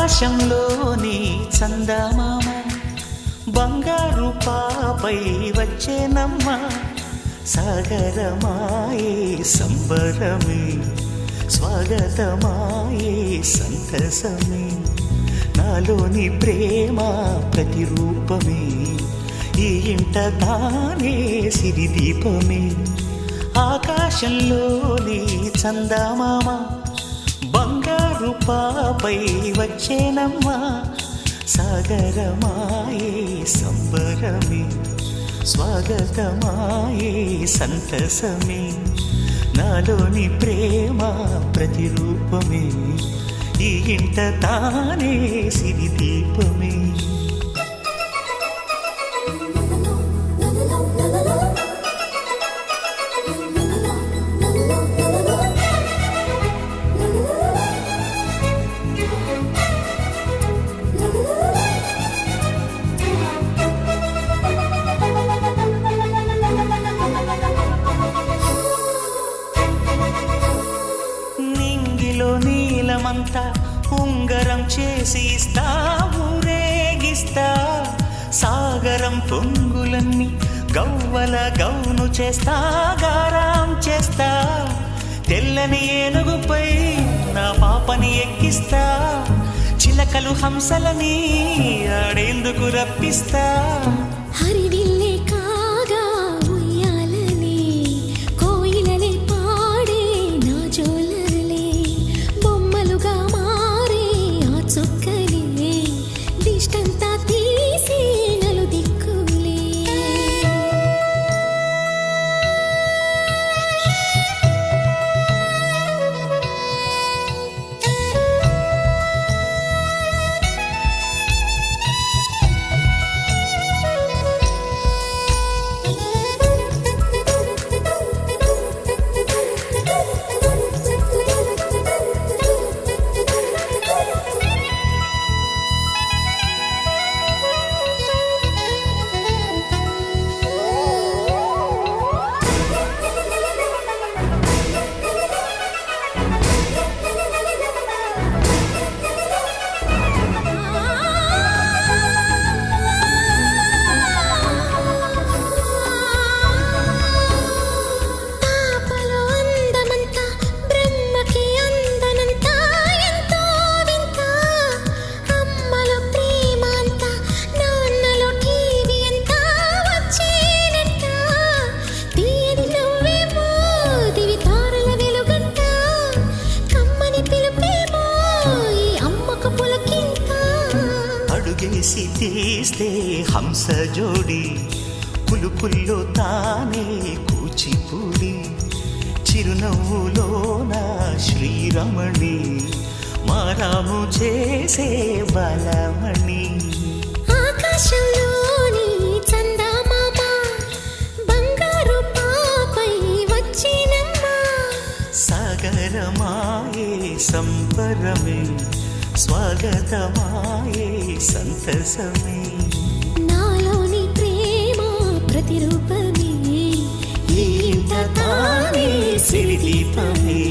ఆకాశంలోని చందమామ బంగారు పాపై వచ్చేనమ్మ సాగరమాయే సంబరమే స్వాగతమాయే సంతసమే నాలోని ప్రేమ ప్రతిరూపమే ఈ ఇంట తానే సిరిదీపమే ఆకాశంలోని చందమామ బంగారు పాపై వచ్చేనమ్మ సాగరమాయే సంబరమే స్వాగతమాయే సంతసమే నాలోని ప్రేమ ప్రతిరూపమే ఈ ఇంట తానే సిరిదీపమే నీలమంతా ఉంగరం చేసి ఇస్తా ఊరేగిస్తా సాగరం పొంగులన్నీ గవ్వల గౌను చేస్తా గారాం చేస్తా తెల్లని ఏనుగుపై నా పాపని ఎక్కిస్తా చిలకలు హంసలని ఆడేందుకు రప్పిస్తా హరివిల్లే కాగా ఉయ్యాలనే కోయిలనే పాడే నా జోలలే బొమ్మలుగా మారే ఆ చొక్కలే దిష్టంతా తీసి నలు దిక్కులే అడుగేసి తీస్తే హంస జోడి పులుపుల్లో తానే కూచిపూడి చిరునవ్వులోన శ్రీరమణి మారాము చేసే బలమణి ఆకాశంలోని చందమామ బంగారు పాపై వచ్చినమ్మ సాగరమాయే సంబరమే స్వాగతమాయే సంతసమే నాలోని ప్రేమ ప్రతిరూపమే ఈ ఇంట తానే సిరిదీపమే